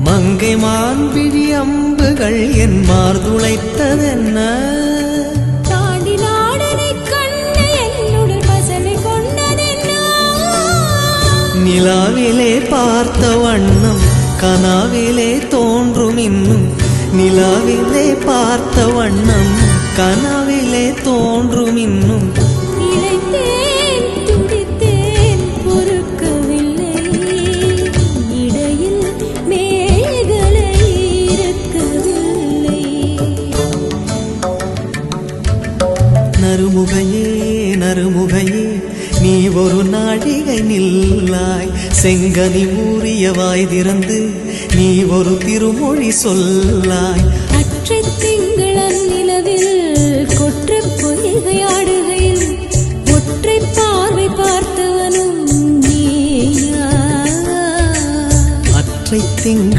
மங்கை மான்பிழி அம்புகள் என் மார்துளைத்ததென்ன தாண்டி நாடனை கண்டு என்னுடன் பசமை கொண்டதென்ன நிலாவிலே பார்த்த வண்ணம் கனாவிலே தோன்றும் இன்னும் நிலாவிலே பார்த்த வண்ணம் கனாவிலே தோன்றும் இன்னும் இளைத்தேன் துடித்தேன் பொறுக்கவில்லை இடையில் மேகலை இருக்கவில்லை நறுமுகையே நறுமுகையே நீ ஒரு நாழிகை நில்லாய் செங்கனி மூறிய வாய் திறந்து நீ ஒரு திருமொழி சொல்லாய் அற்றை திங்களன் நிலவில் கொற்ற பொய்கையாடுகையில் ஒற்றை பார்வை பார்த்தவனும் நீயா அற்றை திங்கள்